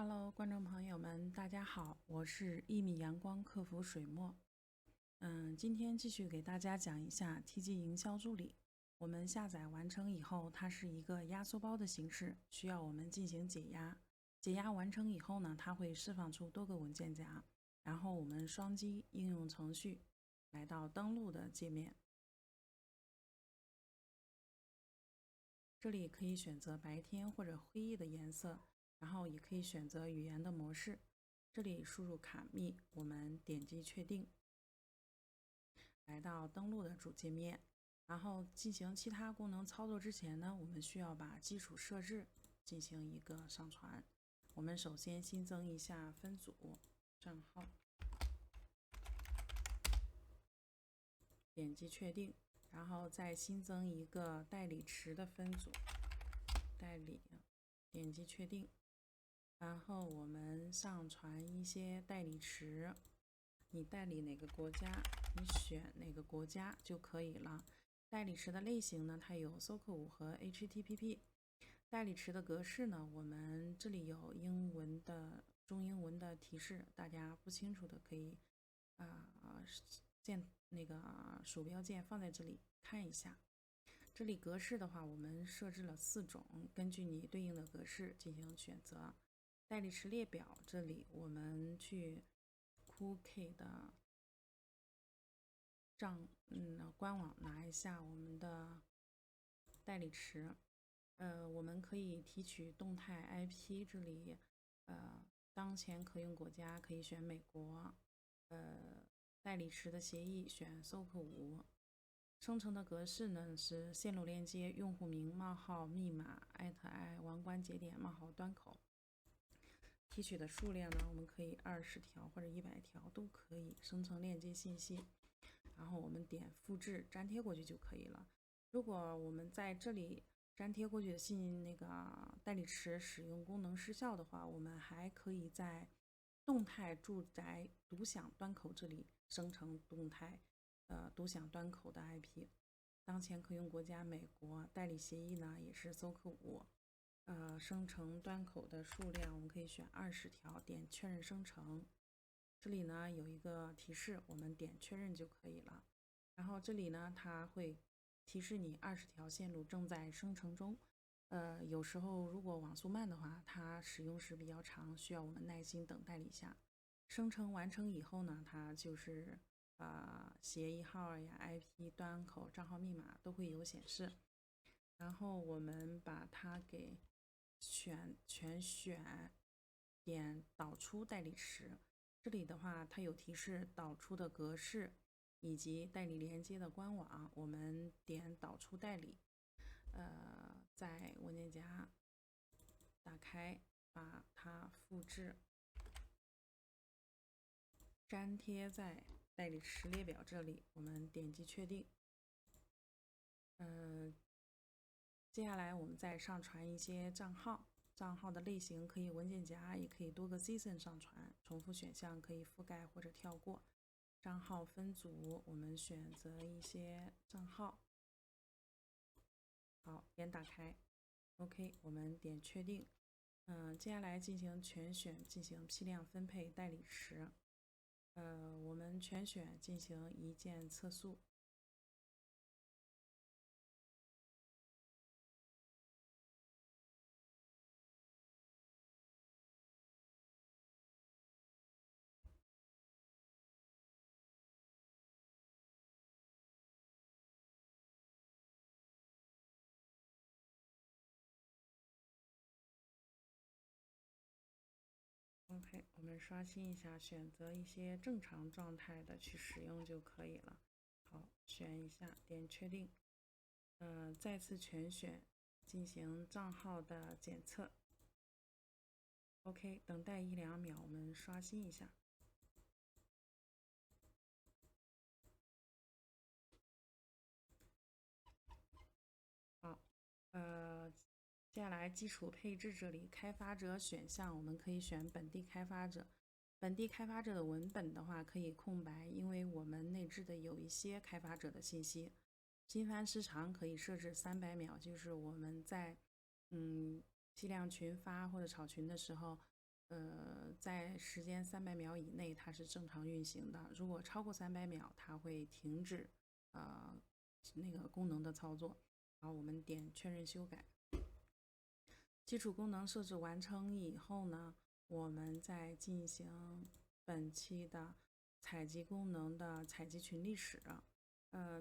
Hello，观众朋友们，大家好，我是1米阳光客服水墨。今天继续给大家讲一下 TG 营销助理。我们下载完成以后，它是一个压缩包的形式，需要我们进行解压。解压完成以后呢，它会释放出多个文件夹，然后我们双击应用程序，来到登录的界面。这里可以选择白天或者灰夜的颜色，然后也可以选择语言的模式。这里输入卡密，我们点击确定，来到登录的主界面。然后进行其他功能操作之前呢，我们需要把基础设置进行一个上传。我们首先新增一下分组账号，点击确定，然后再新增一个代理池的分组，代理，点击确定。然后我们上传一些代理池，你代理哪个国家，你选哪个国家就可以了。代理池的类型呢，它有 SOC5 和 HTTP。代理池的格式呢，我们这里有英文的、中英文的提示，大家不清楚的可以鼠标键放在这里看一下。这里格式的话，我们设置了4种，根据你对应的格式进行选择。代理池列表，这里我们去 Cookie 的官网拿一下我们的代理池。我们可以提取动态 IP， 这里当前可用国家可以选美国，代理池的协议选 SOC5。生成的格式呢是线路链接、用户名冒号密码@i 王冠节点冒号端口。提取的数量呢，我们可以20条或者100条都可以生成链接信息，然后我们点复制粘贴过去就可以了。如果我们在这里粘贴过去的代理池使用功能失效的话，我们还可以在动态住宅独享端口这里生成动态独享端口的 IP。当前可用国家美国，代理协议呢也是 SOC5。生成端口的数量我们可以选20条，点确认生成。这里呢有一个提示，我们点确认就可以了。然后这里呢它会提示你20条线路正在生成中。有时候如果网速慢的话，它使用时比较长，需要我们耐心等待一下。生成完成以后呢，它就是协议号呀、IP、端口、账号密码都会有显示。然后我们把它给全选，点导出代理池。这里的话它有提示导出的格式以及代理连接的官网，我们点导出代理，在文件夹打开，把它复制粘贴在代理池列表这里，我们点击确定。接下来我们再上传一些账号，账号的类型可以文件夹，也可以多个 JSON 上传，重复选项可以覆盖或者跳过。账号分组，我们选择一些账号，好，点打开 OK， 我们点确定。接下来进行全选，进行批量分配代理池。我们全选进行一键测速。OK， 我们刷新一下，选择一些正常状态的去使用就可以了。好，选一下，点确定。再次全选，进行账号的检测。OK， 等待1-2秒，我们刷新一下。好，接下来基础配置这里开发者选项，我们可以选本地开发者。本地开发者的文本的话可以空白，因为我们内置的有一些开发者的信息。频繁时长可以设置300秒，就是我们在批量群发或者炒群的时候，在时间300秒以内，它是正常运行的。如果超过300秒，它会停止那个功能的操作。好，我们点确认修改。基础功能设置完成以后呢，我们再进行本期的采集功能的采集群历史。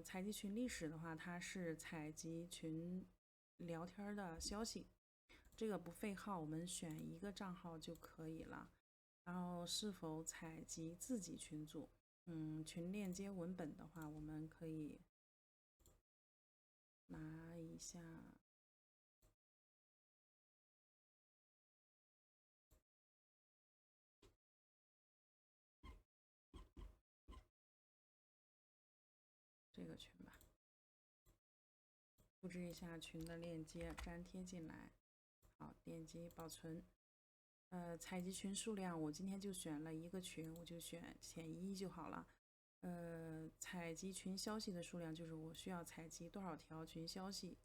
采集群历史的话，它是采集群聊天的消息。这个不费号，我们选一个账号就可以了。然后是否采集自己群组？群链接文本的话，我们可以拿一下。这个群吧，复制一下群的链接，粘贴进来。好，点击保存。采集群数量，我今天就选了一个群，我就选前1就好了。采集群消息的数量就是我需要采集多少条群消息。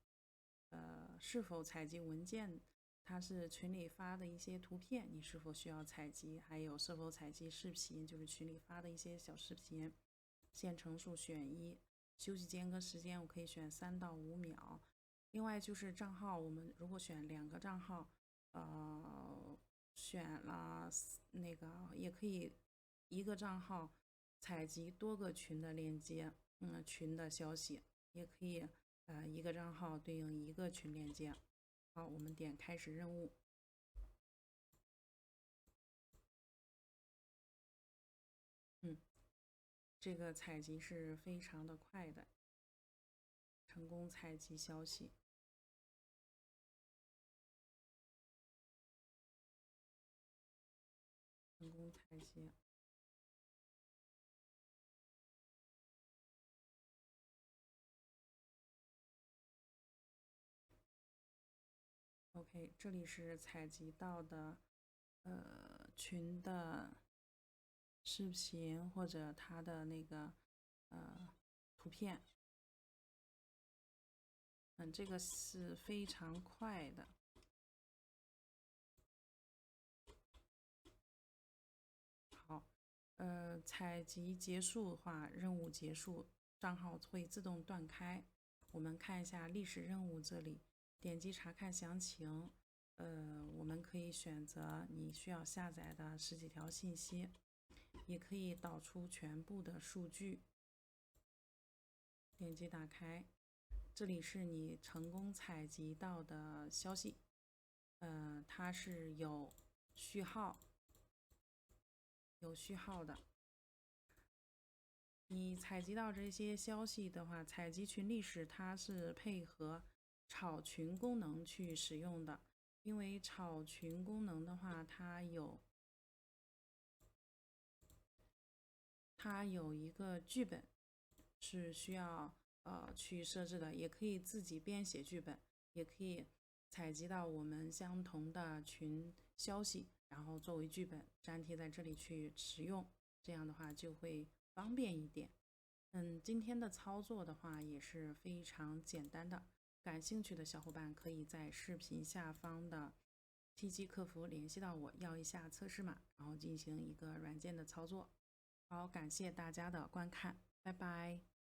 是否采集文件，它是群里发的一些图片，你是否需要采集？还有是否采集视频，就是群里发的一些小视频。线程数选1，休息间隔时间我可以选3到5秒。另外就是账号，我们如果选2个账号，选了那个也可以一个账号采集多个群的链接，群的消息，也可以一个账号对应一个群链接。好，我们点开始任务。这个采集是非常的快的，成功采集消息。成功采集。OK， 这里是采集到的群的视频或者它的那个图片。这个是非常快的。好，采集结束的话，任务结束，账号会自动断开。我们看一下历史任务，这里点击查看详情。我们可以选择你需要下载的10几条信息，也可以导出全部的数据。点击打开，这里是你成功采集到的消息。它是有序号的。你采集到这些消息的话，采集群历史它是配合炒群功能去使用的。因为炒群功能的话，它有一个剧本是需要去设置的，也可以自己编写剧本，也可以采集到我们相同的群消息，然后作为剧本粘贴在这里去使用，这样的话就会方便一点。今天的操作的话也是非常简单的，感兴趣的小伙伴可以在视频下方的 TG 客服联系到我，要一下测试码，然后进行一个软件的操作。好，感谢大家的观看，拜拜。